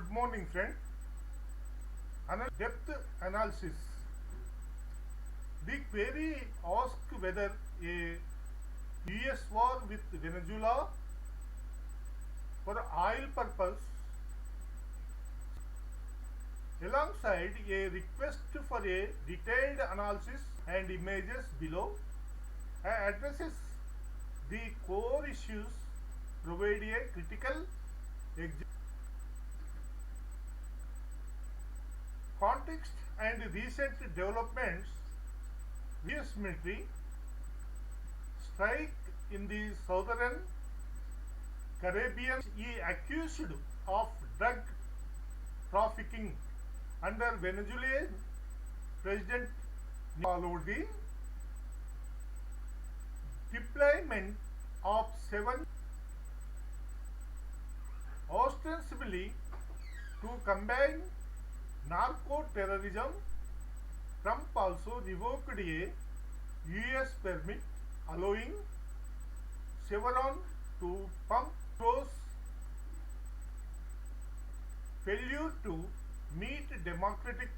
Good morning, friend. Depth analysis. The query asks whether a US war with Venezuela for oil purpose alongside a request for a detailed analysis and images below addresses the core issues, provide a critical context and recent developments. US military strike in the southern Caribbean is accused of drug trafficking under Venezuelan President followed the deployment of 7 ostensibly to combat narco-terrorism. Trump also revoked a US permit allowing Chevron to pump those failure to meet democratic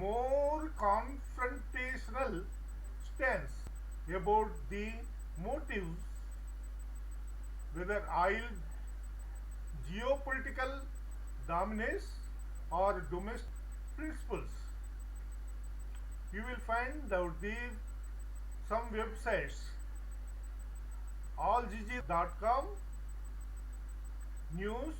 more confrontational stance about the motives, whether oil geopolitical dominance or domestic principles. You will find out some websites: allgg.com, news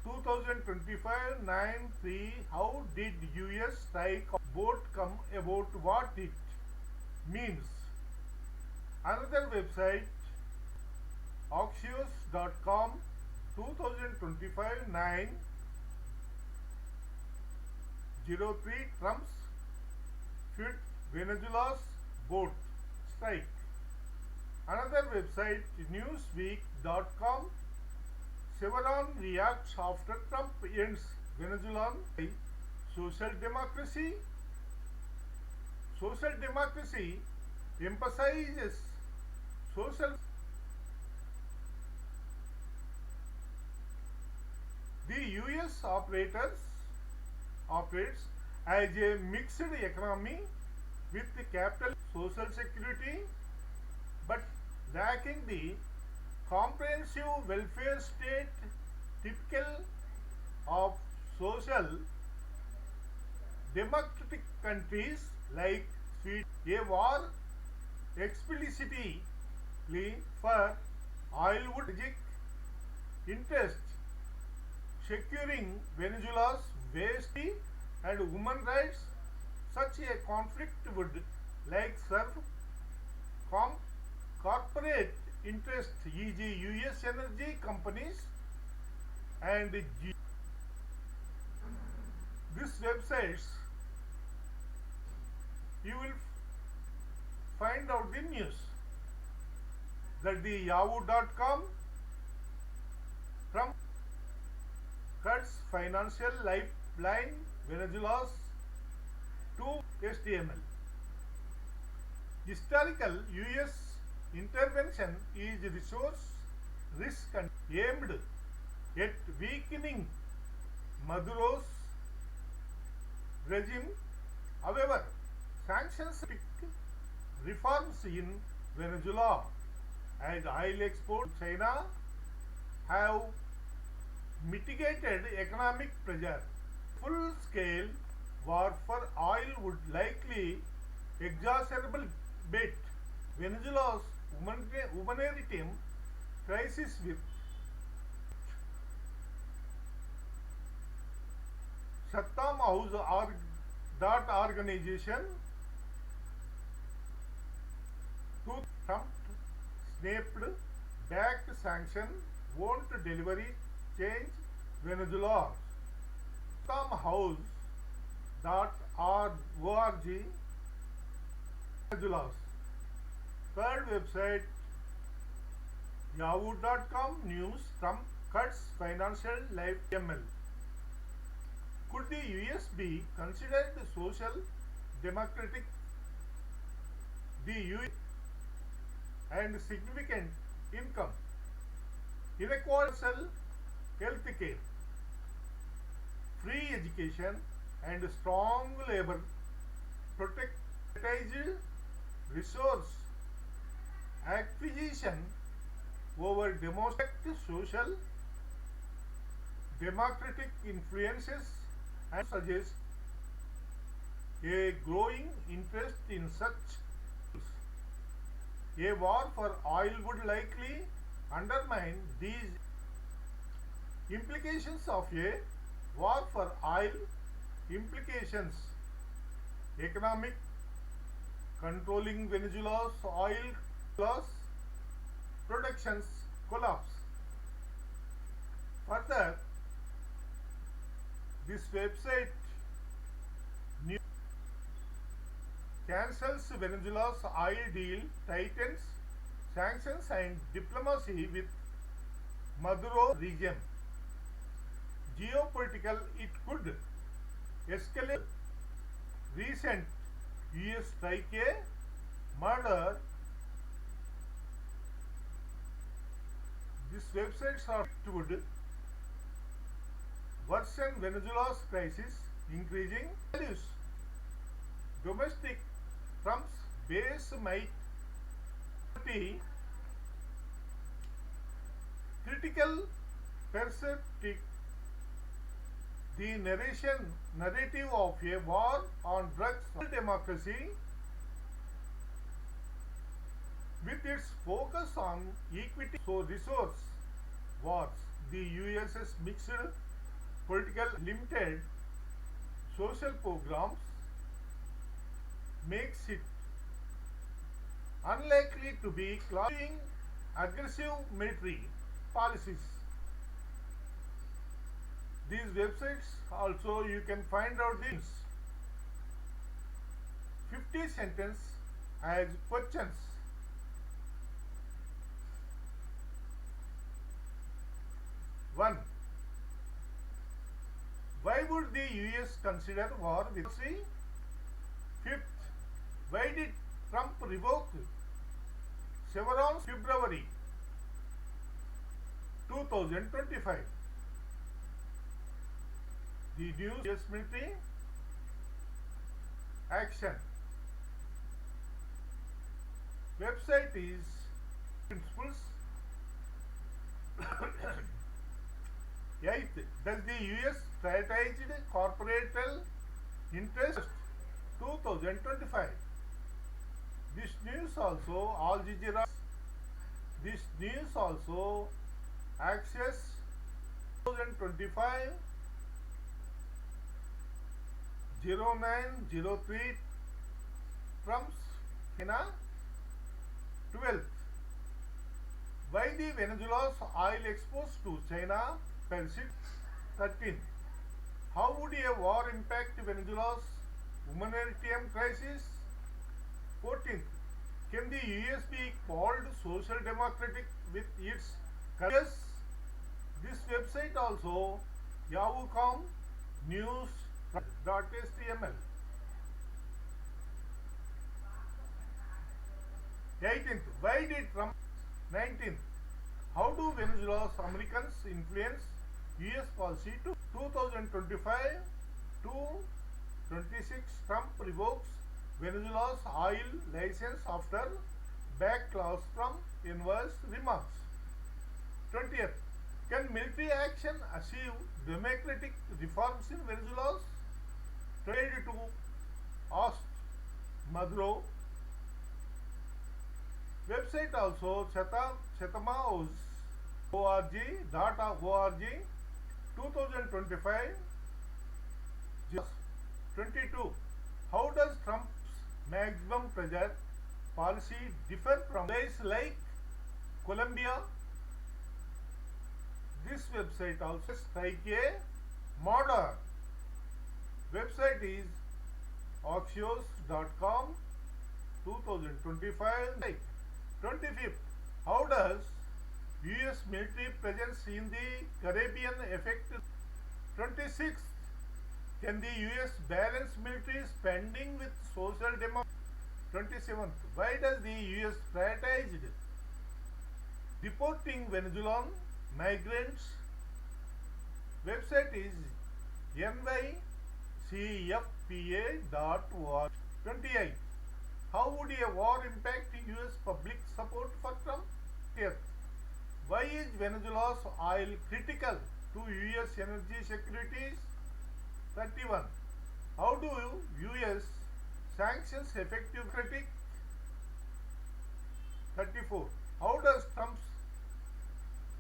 2025-9-3, how did US strike boat come about, what it means. Another website, axios.com, 2025-9-03, Trump's fit Venezuela's boat strike. Another website, newsweek.com, Chevron reacts after Trump ends Venezuelan social democracy. Social democracy emphasizes social. The US operates as a mixed economy with capital social security but lacking the comprehensive welfare state typical of social democratic countries like Sweden. A war explicitly for oil would interest securing Venezuela's safety and human rights. Such a conflict would serve corporate interest, e.g. US energy companies and these websites. You will find out the news that the yahoo.com from cuts financial lifeline Venezuela's to HTML. Historical US intervention is resource risk and aimed at weakening Maduro's regime. However, sanctions reforms in Venezuela and oil export to China have mitigated economic pressure. Full-scale war for oil would likely exacerbate Venezuela's humanitarian crisis with Chatham House organization to Trump snapped back sanction won't deliver change Venezuela. ChathamHouse.org, Venezuela's third website, yahoo.com news, Trump cuts financial life ML. Could the US be considered social democratic? The US and significant income inequality, health care, free education, and strong labor prioritized resource acquisition over demonstrate social democratic influences and suggest a growing interest in such tools. A war for oil would likely undermine these implications of a war for oil implications economic controlling Venezuela's oil loss productions collapse. Further, this website cancels Venezuela's oil deal, tightens sanctions and diplomacy with Maduro regime. Geopolitical, it could escalate recent US strike a murder. This website would worsen Venezuela's crisis, increasing values. Domestic Trump's base might be critical perspective. The narrative of a war on drugs democracy with its focus on equity so resource wars. The US's mixed political limited social programs makes it unlikely to be clouding aggressive military policies. These websites also you can find out these 50 sentence as questions. 1. Why would the US consider war with Russia? 5th, why did Trump revoke severance February 2025? The new US military action website is principles. 8th, does the US strategized corporate interest 2025? This news also Al Jazeera. This news also Access 2025 0903 Trump's China. 12th, why the Venezuela's oil exports to China persist. 13th, how would a war impact Venezuela's humanitarian crisis? 14th, can the US be called social democratic with its careers? This website also Yahoo.com news.html. 18th, why did Trump? 19th, how do Venezuela's Americans influence US policy to 2025 to 26? Trump revokes Venezuela's oil license after backlash from envious remarks. 20th, can military action achieve democratic reforms in Venezuela? 22, asked Maduro. Website also chetamaos.org 2025. 22. How does Trump's maximum pressure policy differ from places like Colombia? This website also strike a murder. Website is axios.com 2025. 25th, how does US military presence in the Caribbean affect? 26th, can the US balance military spending with social democracy? 27th, why does the US privatized deporting Venezuelan migrants. Website is nycfpa.org. 28. How would a war impact US public support for Trump? 30th. Why is Venezuela's oil critical to US energy securities? 31. How do US sanctions effective critic? 34. How does Trump's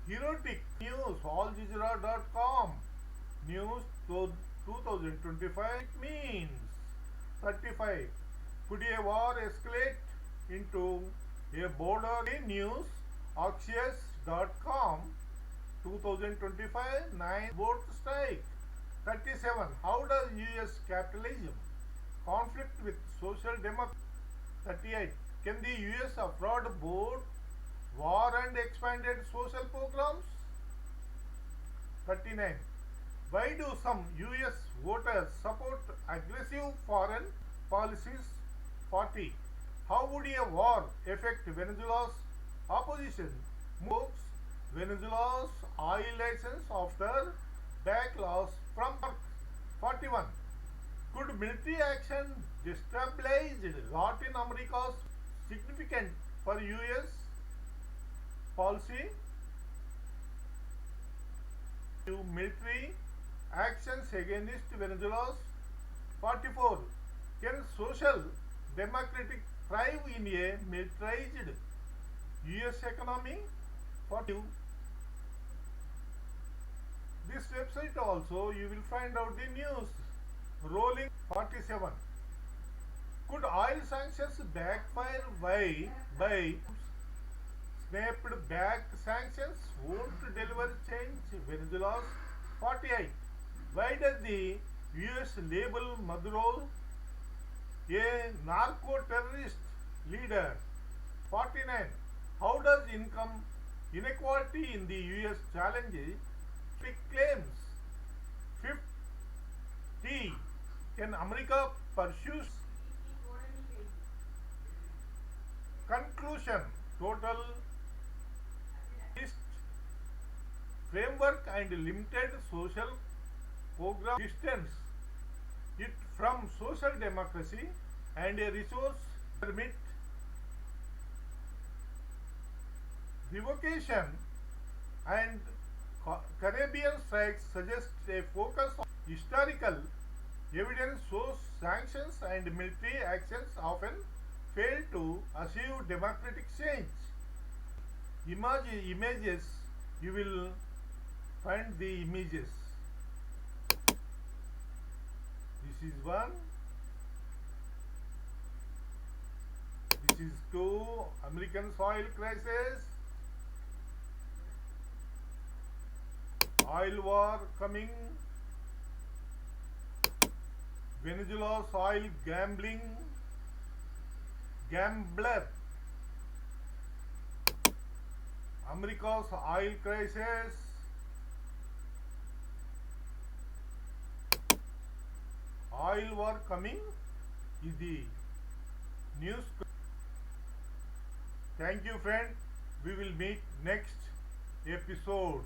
heroic news aljazeera.com news 2025 means? 35. Could a war escalate into a border news axios.com 2025 9 vote strike? 37. How does US capitalism conflict with social democracy? 38. Can the US afford both war and expanded social programs? 39. Why do some US voters support aggressive foreign policies? 40. How would a war affect Venezuela's opposition moves Venezuela's oil license after backlash from 41. Could military action destabilize Latin America's significant for US policy? Military actions against Venezuela's 44. Can social democratic thrive in a militarized US economy? 42. This website also you will find out the news. Rolling 47. Could oil sanctions backfire by snapped back sanctions won't deliver change? Venezuela's 48. Why does the US label Maduro a narco-terrorist leader? 49. How does income inequality in the US challenge claims? 50. Can America pursue? Conclusion. Total framework and limited social program distance it from social democracy and a resource permit revocation and Caribbean strikes suggest a focus on historical evidence shows sanctions and military actions often fail to achieve democratic change. Images, you will find the images. This is one. This is two. American soil crisis. Oil war coming. Venezuela's oil gambler. America's oil crisis. Oil war coming is the news. Thank you, friend. We will meet next episode.